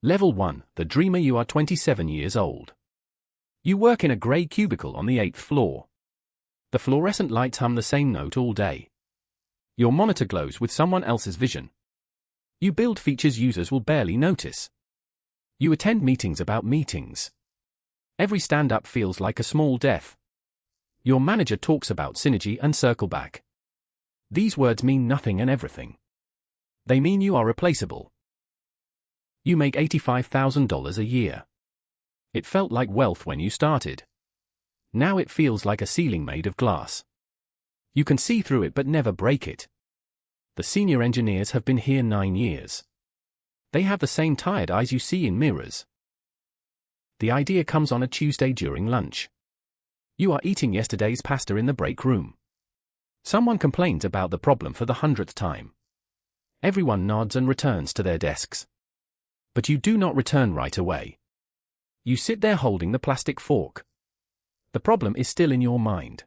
Level 1, the dreamer. You are 27 years old. You work in a grey cubicle on the 8th floor. The fluorescent lights hum the same note all day. Your monitor glows with someone else's vision. You build features users will barely notice. You attend meetings about meetings. Every stand-up feels like a small death. Your manager talks about synergy and circle back. These words mean nothing and everything. They mean you are replaceable. You make $85,000 a year. It felt like wealth when you started. Now it feels like a ceiling made of glass. You can see through it but never break it. The senior engineers have been here 9 years. They have the same tired eyes you see in mirrors. The idea comes on a Tuesday during lunch. You are eating yesterday's pasta in the break room. Someone complains about the problem for the 100th time. Everyone nods and returns to their desks. But you do not return right away. You sit there holding the plastic fork. The problem is still in your mind.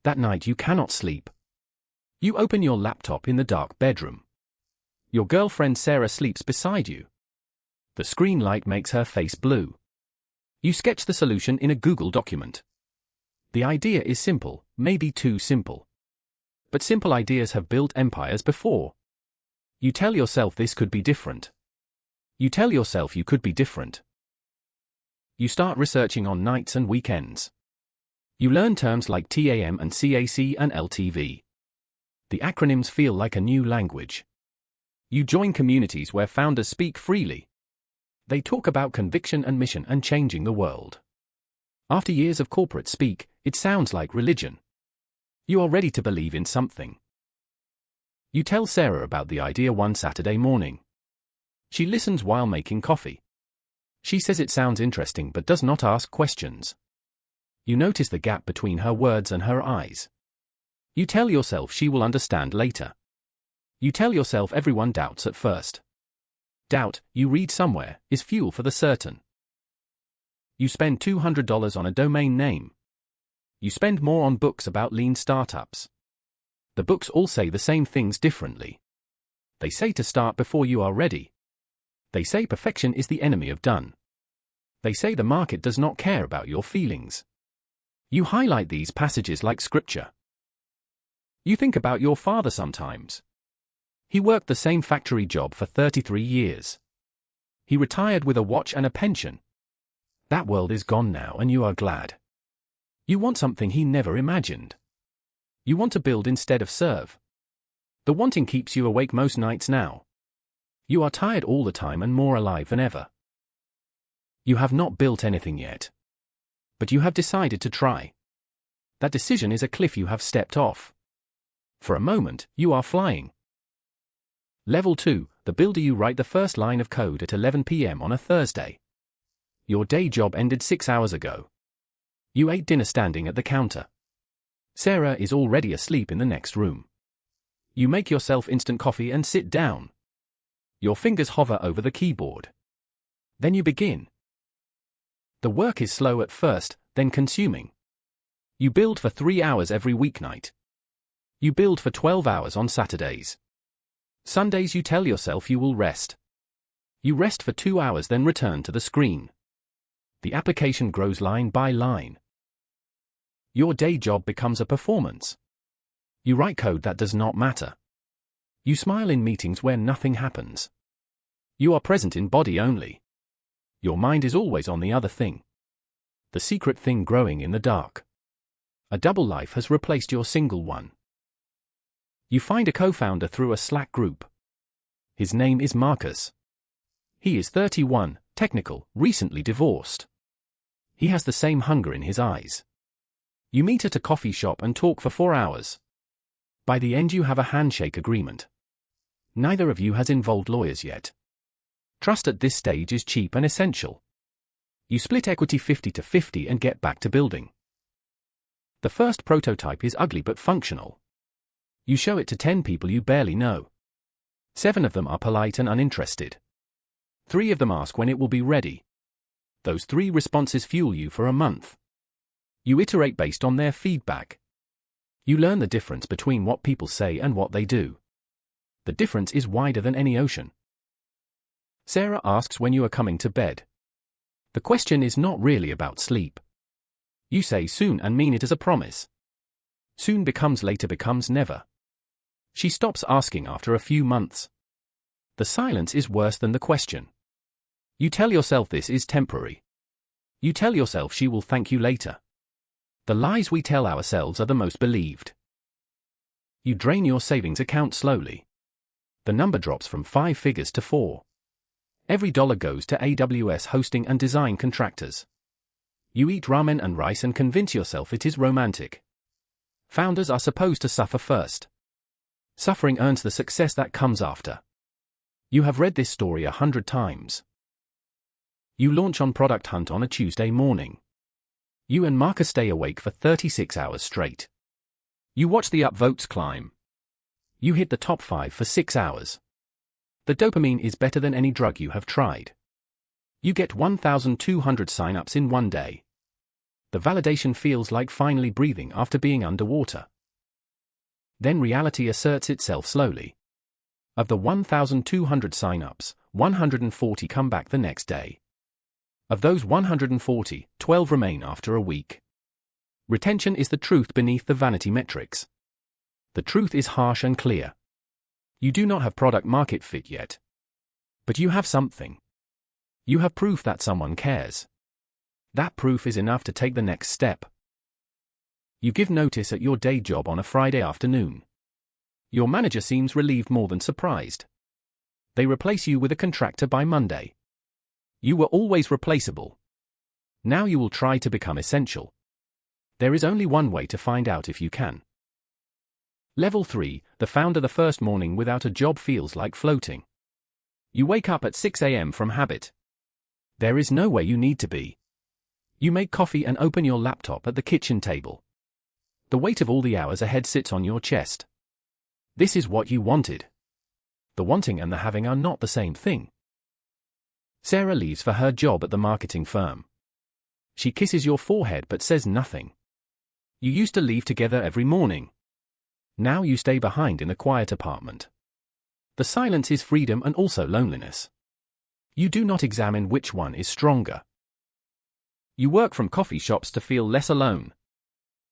That night you cannot sleep. You open your laptop in the dark bedroom. Your girlfriend Sarah sleeps beside you. The screen light makes her face blue. You sketch the solution in a Google document. The idea is simple, maybe too simple. But simple ideas have built empires before. You tell yourself this could be different. You tell yourself you could be different. You start researching on nights and weekends. You learn terms like TAM and CAC and LTV. The acronyms feel like a new language. You join communities where founders speak freely. They talk about conviction and mission and changing the world. After years of corporate speak, it sounds like religion. You are ready to believe in something. You tell Sarah about the idea one Saturday morning. She listens while making coffee. She says it sounds interesting but does not ask questions. You notice the gap between her words and her eyes. You tell yourself she will understand later. You tell yourself everyone doubts at first. Doubt, you read somewhere, is fuel for the certain. You spend $200 on a domain name. You spend more on books about lean startups. The books all say the same things differently. They say to start before you are ready. They say perfection is the enemy of done. They say the market does not care about your feelings. You highlight these passages like scripture. You think about your father sometimes. He worked the same factory job for 33 years. He retired with a watch and a pension. That world is gone now and you are glad. You want something he never imagined. You want to build instead of serve. The wanting keeps you awake most nights now. You are tired all the time and more alive than ever. You have not built anything yet. But you have decided to try. That decision is a cliff you have stepped off. For a moment, you are flying. Level 2, the builder. You write the first line of code at 11 p.m. on a Thursday. Your day job ended 6 hours ago. You ate dinner standing at the counter. Sarah is already asleep in the next room. You make yourself instant coffee and sit down. Your fingers hover over the keyboard. Then you begin. The work is slow at first, then consuming. You build for 3 hours every weeknight. You build for 12 hours on Saturdays. Sundays you tell yourself you will rest. You rest for 2 hours then return to the screen. The application grows line by line. Your day job becomes a performance. You write code that does not matter. You smile in meetings where nothing happens. You are present in body only. Your mind is always on the other thing. The secret thing growing in the dark. A double life has replaced your single one. You find a co-founder through a Slack group. His name is Marcus. He is 31, technical, recently divorced. He has the same hunger in his eyes. You meet at a coffee shop and talk for 4 hours. By the end you have a handshake agreement. Neither of you has involved lawyers yet. Trust at this stage is cheap and essential. You split equity 50-50 and get back to building. The first prototype is ugly but functional. You show it to 10 people you barely know. 7 of them are polite and uninterested. 3 of them ask when it will be ready. Those 3 responses fuel you for a month. You iterate based on their feedback. You learn the difference between what people say and what they do. The difference is wider than any ocean. Sarah asks when you are coming to bed. The question is not really about sleep. You say soon and mean it as a promise. Soon becomes later becomes never. She stops asking after a few months. The silence is worse than the question. You tell yourself this is temporary. You tell yourself she will thank you later. The lies we tell ourselves are the most believed. You drain your savings account slowly. The number drops from 5 figures to 4. Every dollar goes to AWS hosting and design contractors. You eat ramen and rice and convince yourself it is romantic. Founders are supposed to suffer first. Suffering earns the success that comes after. You have read this story 100 times. You launch on Product Hunt on a Tuesday morning. You and Marcus stay awake for 36 hours straight. You watch the upvotes climb. You hit the top 5 for 6 hours. The dopamine is better than any drug you have tried. You get 1,200 sign-ups in one day. The validation feels like finally breathing after being underwater. Then reality asserts itself slowly. Of the 1,200 sign-ups, 140 come back the next day. Of those 140, 12 remain after a week. Retention is the truth beneath the vanity metrics. The truth is harsh and clear. You do not have product market fit yet. But you have something. You have proof that someone cares. That proof is enough to take the next step. You give notice at your day job on a Friday afternoon. Your manager seems relieved more than surprised. They replace you with a contractor by Monday. You were always replaceable. Now you will try to become essential. There is only one way to find out if you can. Level 3, the founder. The first morning without a job feels like floating. You wake up at 6 a.m. from habit. There is no way you need to be. You make coffee and open your laptop at the kitchen table. The weight of all the hours ahead sits on your chest. This is what you wanted. The wanting and the having are not the same thing. Sarah leaves for her job at the marketing firm. She kisses your forehead but says nothing. You used to leave together every morning. Now you stay behind in a quiet apartment. The silence is freedom and also loneliness. You do not examine which one is stronger. You work from coffee shops to feel less alone.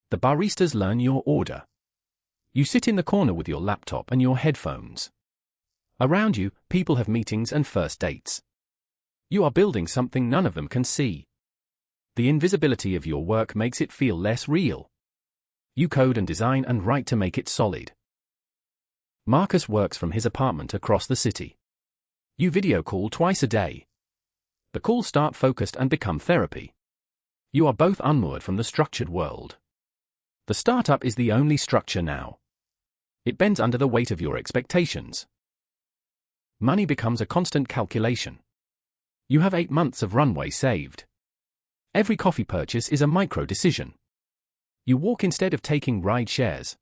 The baristas learn your order. You sit in the corner with your laptop and your headphones. Around you, people have meetings and first dates. You are building something none of them can see. The invisibility of your work makes it feel less real. You code and design and write to make it solid. Marcus works from his apartment across the city. You video call twice a day. The calls start focused and become therapy. You are both unmoored from the structured world. The startup is the only structure now. It bends under the weight of your expectations. Money becomes a constant calculation. You have 8 months of runway saved. Every coffee purchase is a micro decision. You walk instead of taking ride shares.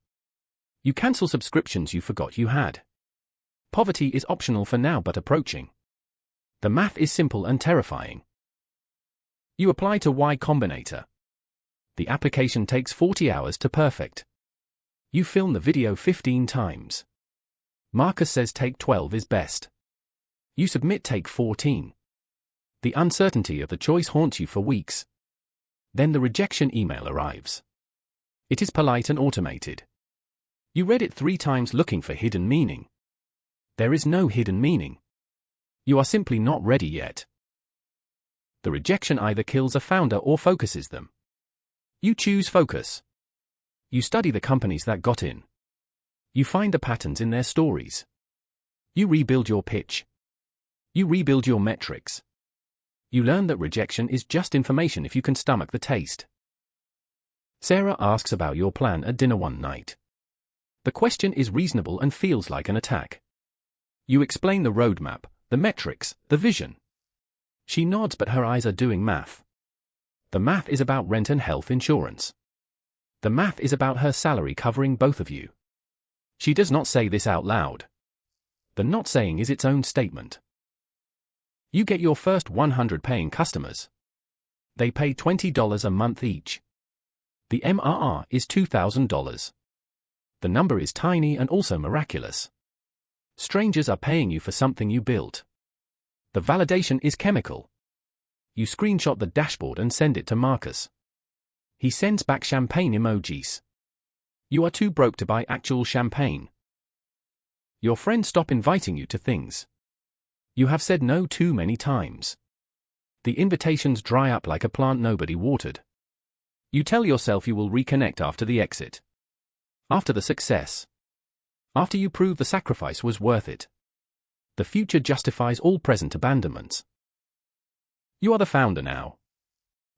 You cancel subscriptions you forgot you had. Poverty is optional for now but approaching. The math is simple and terrifying. You apply to Y Combinator. The application takes 40 hours to perfect. You film the video 15 times. Marcus says take 12 is best. You submit take 14. The uncertainty of the choice haunts you for weeks. Then the rejection email arrives. It is polite and automated. You read it 3 times looking for hidden meaning. There is no hidden meaning. You are simply not ready yet. The rejection either kills a founder or focuses them. You choose focus. You study the companies that got in. You find the patterns in their stories. You rebuild your pitch. You rebuild your metrics. You learn that rejection is just information if you can stomach the taste. Sarah asks about your plan at dinner one night. The question is reasonable and feels like an attack. You explain the roadmap, the metrics, the vision. She nods but her eyes are doing math. The math is about rent and health insurance. The math is about her salary covering both of you. She does not say this out loud. The not saying is its own statement. You get your first 100 paying customers. They pay $20 a month each. The MRR is $2,000. The number is tiny and also miraculous. Strangers are paying you for something you built. The validation is chemical. You screenshot the dashboard and send it to Marcus. He sends back champagne emojis. You are too broke to buy actual champagne. Your friends stop inviting you to things. You have said no too many times. The invitations dry up like a plant nobody watered. You tell yourself you will reconnect after the exit. After the success. After you prove the sacrifice was worth it. The future justifies all present abandonments. You are the founder now.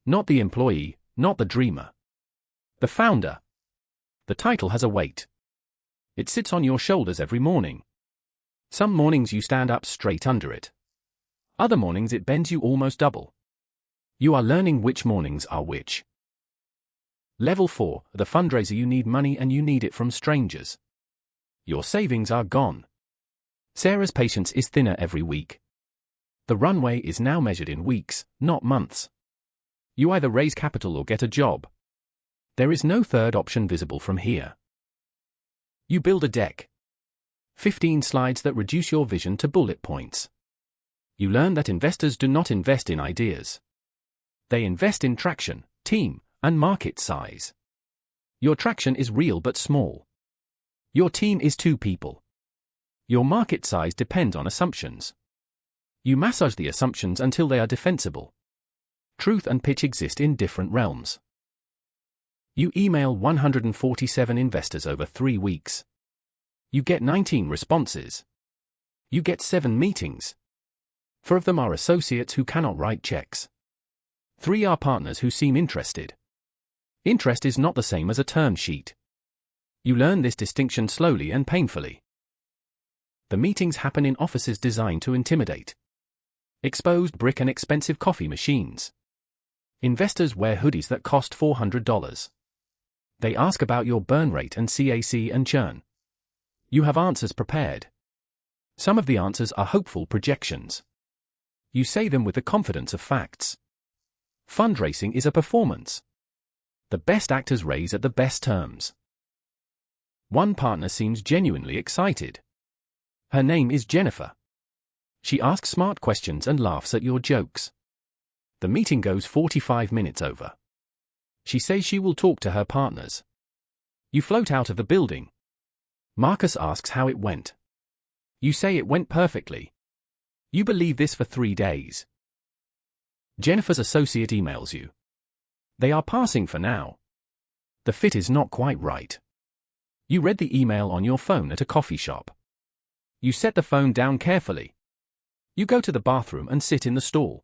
Not the employee, not the dreamer. The founder. The title has a weight. It sits on your shoulders every morning. Some mornings you stand up straight under it. Other mornings it bends you almost double. You are learning which mornings are which. Level 4, the fundraiser. You need money and you need it from strangers. Your savings are gone. Sarah's patience is thinner every week. The runway is now measured in weeks, not months. You either raise capital or get a job. There is no third option visible from here. You build a deck. 15 slides that reduce your vision to bullet points. You learn that investors do not invest in ideas. They invest in traction, team, and market size. Your traction is real but small. Your team is 2 people. Your market size depends on assumptions. You massage the assumptions until they are defensible. Truth and pitch exist in different realms. You email 147 investors over 3 weeks. You get 19 responses. You get 7 meetings. 4 of them are associates who cannot write checks. 3 are partners who seem interested. Interest is not the same as a term sheet. You learn this distinction slowly and painfully. The meetings happen in offices designed to intimidate. Exposed brick and expensive coffee machines. Investors wear hoodies that cost $400. They ask about your burn rate and CAC and churn. You have answers prepared. Some of the answers are hopeful projections. You say them with the confidence of facts. Fundraising is a performance. The best actors raise at the best terms. One partner seems genuinely excited. Her name is Jennifer. She asks smart questions and laughs at your jokes. The meeting goes 45 minutes over. She says she will talk to her partners. You float out of the building. Marcus asks how it went. You say it went perfectly. You believe this for 3 days. Jennifer's associate emails you. They are passing for now. The fit is not quite right. You read the email on your phone at a coffee shop. You set the phone down carefully. You go to the bathroom and sit in the stall.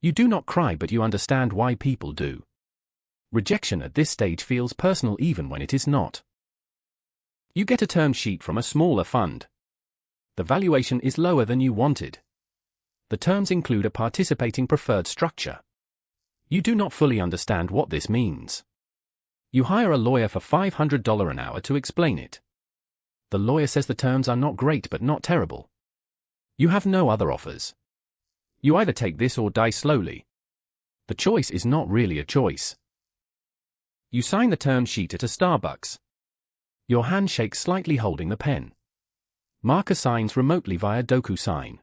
You do not cry, but you understand why people do. Rejection at this stage feels personal even when it is not. You get a term sheet from a smaller fund. The valuation is lower than you wanted. The terms include a participating preferred structure. You do not fully understand what this means. You hire a lawyer for $500 an hour to explain it. The lawyer says the terms are not great but not terrible. You have no other offers. You either take this or die slowly. The choice is not really a choice. You sign the term sheet at a Starbucks. Your hand shakes slightly holding the pen. Marcus signs remotely via DocuSign.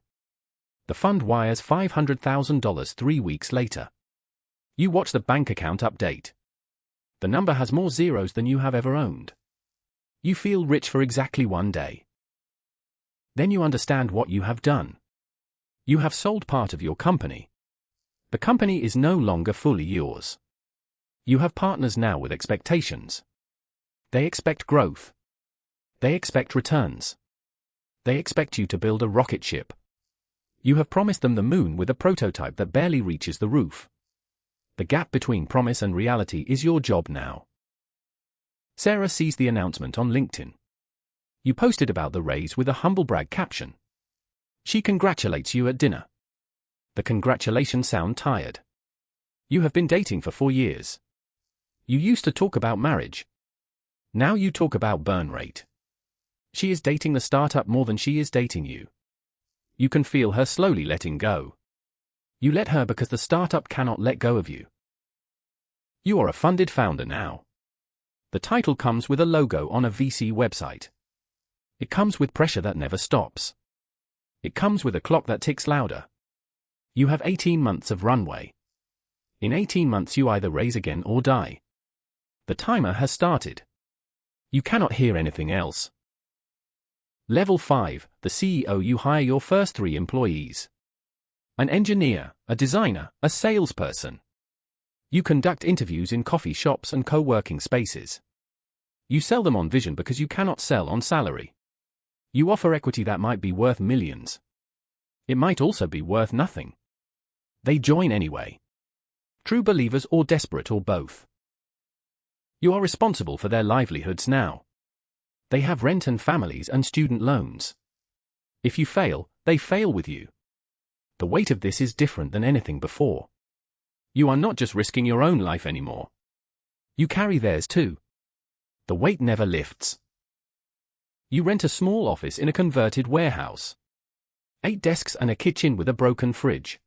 The fund wires $500,000 3 weeks later. You watch the bank account update. The number has more zeros than you have ever owned. You feel rich for exactly 1 day. Then you understand what you have done. You have sold part of your company. The company is no longer fully yours. You have partners now with expectations. They expect growth. They expect returns. They expect you to build a rocket ship. You have promised them the moon with a prototype that barely reaches the roof. The gap between promise and reality is your job now. Sarah sees the announcement on LinkedIn. You posted about the raise with a humble brag caption. She congratulates you at dinner. The congratulations sound tired. You have been dating for 4 years. You used to talk about marriage. Now you talk about burn rate. She is dating the startup more than she is dating you. You can feel her slowly letting go. You let her because the startup cannot let go of you. You are a funded founder now. The title comes with a logo on a VC website. It comes with pressure that never stops. It comes with a clock that ticks louder. You have 18 months of runway. In 18 months you either raise again or die. The timer has started. You cannot hear anything else. Level 5, the CEO. You hire your first 3 employees. An engineer, a designer, a salesperson. You conduct interviews in coffee shops and co-working spaces. You sell them on vision because you cannot sell on salary. You offer equity that might be worth millions. It might also be worth nothing. They join anyway. True believers or desperate or both. You are responsible for their livelihoods now. They have rent and families and student loans. If you fail, they fail with you. The weight of this is different than anything before. You are not just risking your own life anymore. You carry theirs too. The weight never lifts. You rent a small office in a converted warehouse. 8 desks and a kitchen with a broken fridge.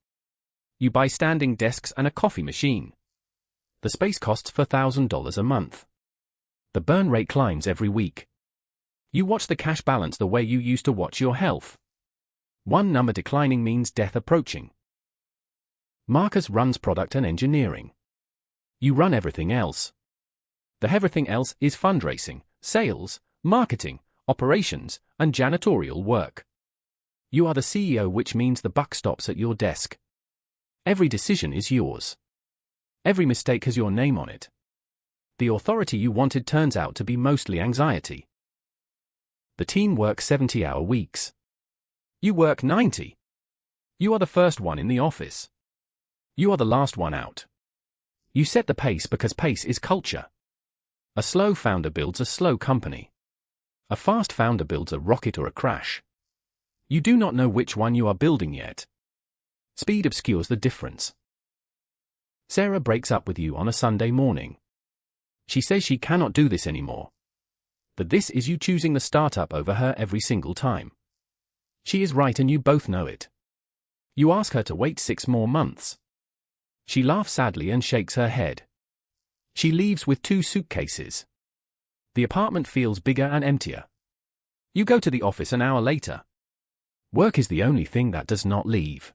You buy standing desks and a coffee machine. The space costs $4,000 a month. The burn rate climbs every week. You watch the cash balance the way you used to watch your health. One number declining means death approaching. Marcus runs product and engineering. You run everything else. The everything else is fundraising, sales, marketing, operations, and janitorial work. You are the CEO, which means the buck stops at your desk. Every decision is yours. Every mistake has your name on it. The authority you wanted turns out to be mostly anxiety. The team works 70-hour weeks. You work 90. You are the first one in the office. You are the last one out. You set the pace because pace is culture. A slow founder builds a slow company. A fast founder builds a rocket or a crash. You do not know which one you are building yet. Speed obscures the difference. Sarah breaks up with you on a Sunday morning. She says she cannot do this anymore. But this is you choosing the startup over her every single time. She is right and you both know it. You ask her to wait 6 more months. She laughs sadly and shakes her head. She leaves with 2 suitcases. The apartment feels bigger and emptier. You go to the office an hour later. Work is the only thing that does not leave.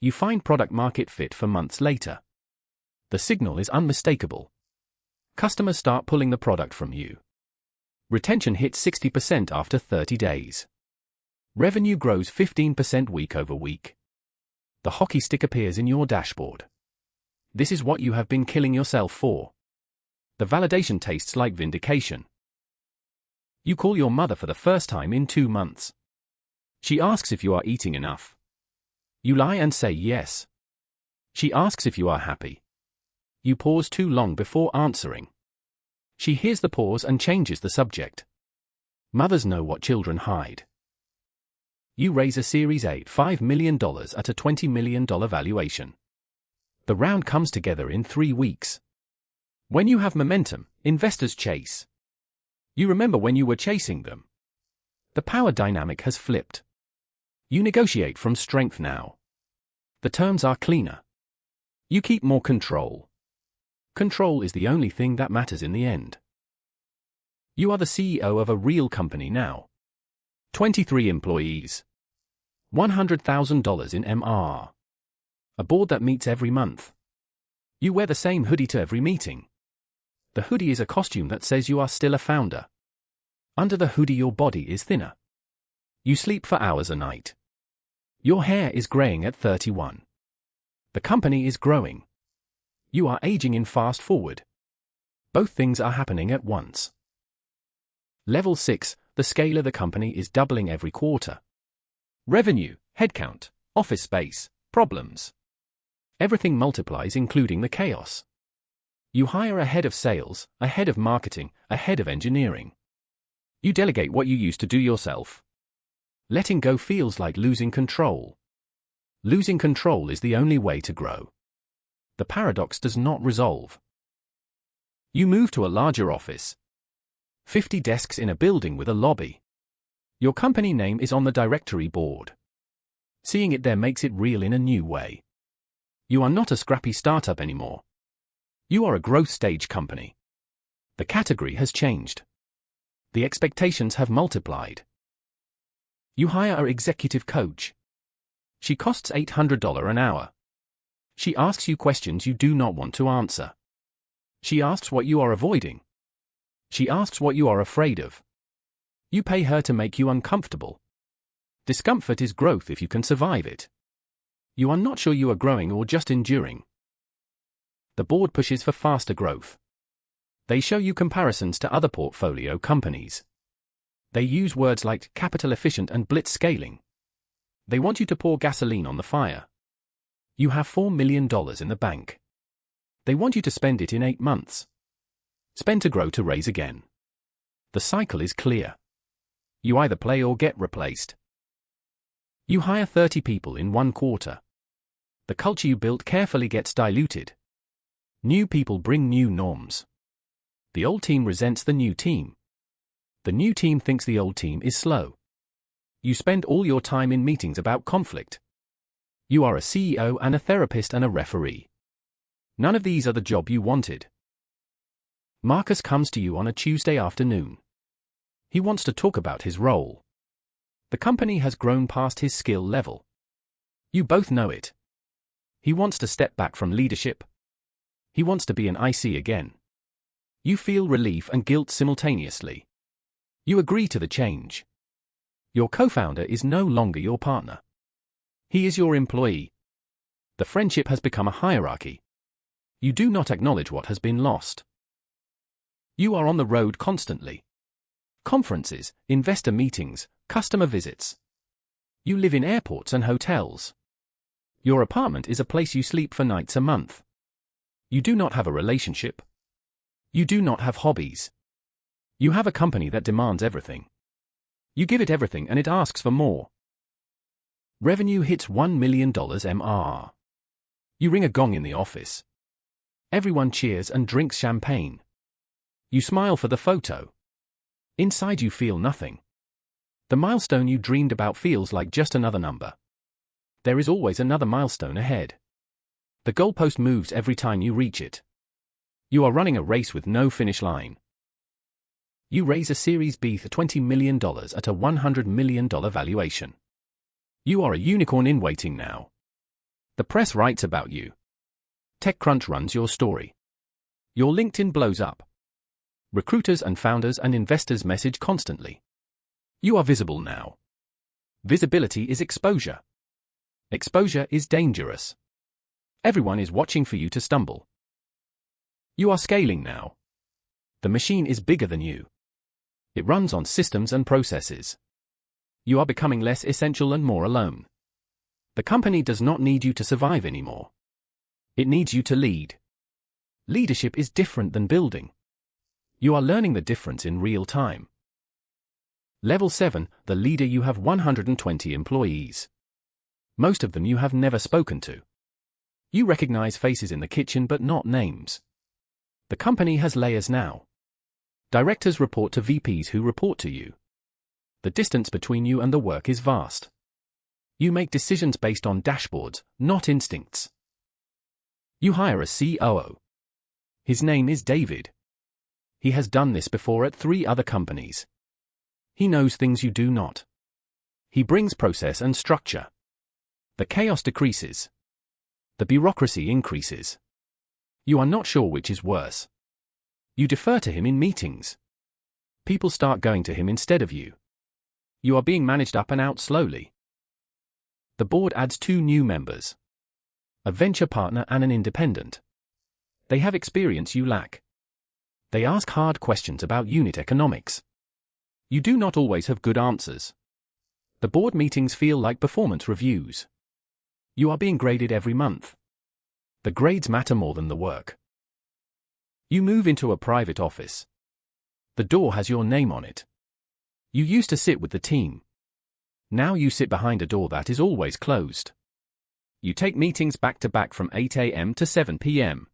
You find product market fit for months later. The signal is unmistakable. Customers start pulling the product from you. Retention hits 60% after 30 days. Revenue grows 15% week over week. The hockey stick appears in your dashboard. This is what you have been killing yourself for. The validation tastes like vindication. You call your mother for the first time in 2 months. She asks if you are eating enough. You lie and say yes. She asks if you are happy. You pause too long before answering. She hears the pause and changes the subject. Mothers know what children hide. You raise a Series A $5 million at a $20 million valuation. The round comes together in 3 weeks. When you have momentum, investors chase. You remember when you were chasing them. The power dynamic has flipped. You negotiate from strength now. The terms are cleaner. You keep more control. Control is the only thing that matters in the end. You are the CEO of a real company now. 23 employees. $100,000 in MRR. A board that meets every month. You wear the same hoodie to every meeting. The hoodie is a costume that says you are still a founder. Under the hoodie your body is thinner. You sleep for hours a night. Your hair is graying at 31. The company is growing. You are aging in fast forward. Both things are happening at once. Level 6, the scale of the company is doubling every quarter. Revenue, headcount, office space, problems. Everything multiplies, including the chaos. You hire a head of sales, a head of marketing, a head of engineering. You delegate what you used to do yourself. Letting go feels like losing control. Losing control is the only way to grow. The paradox does not resolve. You move to a larger office. 50 desks in a building with a lobby. Your company name is on the directory board. Seeing it there makes it real in a new way. You are not a scrappy startup anymore. You are a growth stage company. The category has changed. The expectations have multiplied. You hire an executive coach. She costs $800 an hour. She asks you questions you do not want to answer. She asks what you are avoiding. She asks what you are afraid of. You pay her to make you uncomfortable. Discomfort is growth if you can survive it. You are not sure you are growing or just enduring. The board pushes for faster growth. They show you comparisons to other portfolio companies. They use words like capital efficient and blitz scaling. They want you to pour gasoline on the fire. You have $4 million in the bank. They want you to spend it in 8 months. Spend to grow to raise again. The cycle is clear. You either play or get replaced. You hire 30 people in 1 quarter. The culture you built carefully gets diluted. New people bring new norms. The old team resents the new team. The new team thinks the old team is slow. You spend all your time in meetings about conflict. You are a CEO and a therapist and a referee. None of these are the job you wanted. Marcus comes to you on a Tuesday afternoon. He wants to talk about his role. The company has grown past his skill level. You both know it. He wants to step back from leadership. He wants to be an IC again. You feel relief and guilt simultaneously. You agree to the change. Your co-founder is no longer your partner. He is your employee. The friendship has become a hierarchy. You do not acknowledge what has been lost. You are on the road constantly. Conferences, investor meetings, customer visits. You live in airports and hotels. Your apartment is a place you sleep for nights a month. You do not have a relationship. You do not have hobbies. You have a company that demands everything. You give it everything and it asks for more. Revenue hits $1 million MRR. You ring a gong in the office. Everyone cheers and drinks champagne. You smile for the photo. Inside you feel nothing. The milestone you dreamed about feels like just another number. There is always another milestone ahead. The goalpost moves every time you reach it. You are running a race with no finish line. You raise a Series B for $20 million at a $100 million valuation. You are a unicorn in waiting now. The press writes about you. TechCrunch runs your story. Your LinkedIn blows up. Recruiters and founders and investors message constantly. You are visible now. Visibility is exposure. Exposure is dangerous. Everyone is watching for you to stumble. You are scaling now. The machine is bigger than you. It runs on systems and processes. You are becoming less essential and more alone. The company does not need you to survive anymore. It needs you to lead. Leadership is different than building. You are learning the difference in real time. Level 7, the leader. You have 120 employees. Most of them you have never spoken to. You recognize faces in the kitchen but not names. The company has layers now. Directors report to VPs who report to you. The distance between you and the work is vast. You make decisions based on dashboards, not instincts. You hire a COO. His name is David. He has done this before at 3 other companies. He knows things you do not. He brings process and structure. The chaos decreases. The bureaucracy increases. You are not sure which is worse. You defer to him in meetings. People start going to him instead of you. You are being managed up and out slowly. The board adds 2 new members. A venture partner and an independent. They have experience you lack. They ask hard questions about unit economics. You do not always have good answers. The board meetings feel like performance reviews. You are being graded every month. The grades matter more than the work. You move into a private office. The door has your name on it. You used to sit with the team. Now you sit behind a door that is always closed. You take meetings back to back from 8 a.m. to 7 p.m.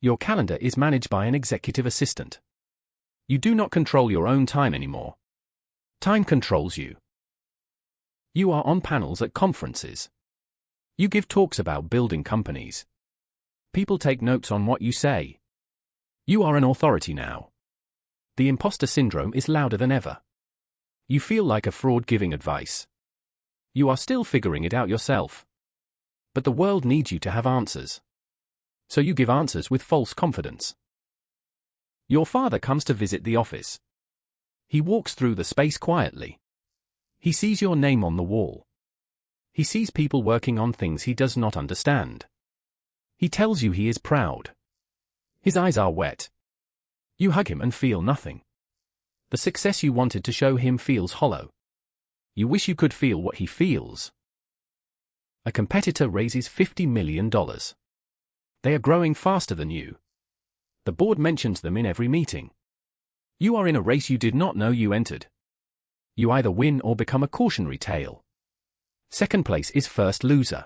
Your calendar is managed by an executive assistant. You do not control your own time anymore. Time controls you. You are on panels at conferences. You give talks about building companies. People take notes on what you say. You are an authority now. The imposter syndrome is louder than ever. You feel like a fraud giving advice. You are still figuring it out yourself. But the world needs you to have answers. So you give answers with false confidence. Your father comes to visit the office. He walks through the space quietly. He sees your name on the wall. He sees people working on things he does not understand. He tells you he is proud. His eyes are wet. You hug him and feel nothing. The success you wanted to show him feels hollow. You wish you could feel what he feels. A competitor raises $50 million. They are growing faster than you. The board mentions them in every meeting. You are in a race you did not know you entered. You either win or become a cautionary tale. Second place is first loser.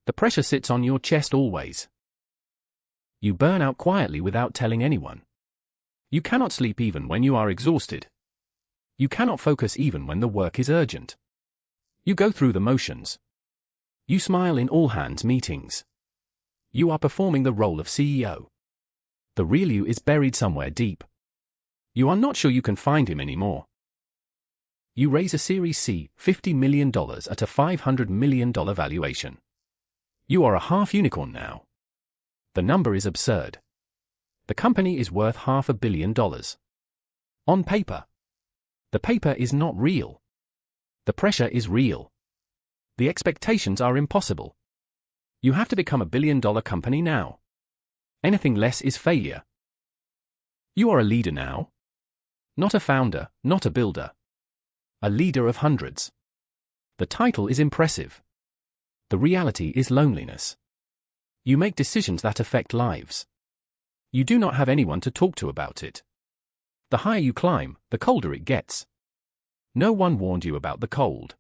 The pressure sits on your chest always. You burn out quietly without telling anyone. You cannot sleep even when you are exhausted. You cannot focus even when the work is urgent. You go through the motions. You smile in all hands meetings. You are performing the role of CEO. The real you is buried somewhere deep. You are not sure you can find him anymore. You raise a Series C, $50 million at a $500 million valuation. You are a half unicorn now. The number is absurd. The company is worth $500 million. On paper. The paper is not real. The pressure is real. The expectations are impossible. You have to become $1 billion company now. Anything less is failure. You are a leader now. Not a founder, not a builder. A leader of hundreds. The title is impressive. The reality is loneliness. You make decisions that affect lives. You do not have anyone to talk to about it. The higher you climb, the colder it gets. No one warned you about the cold.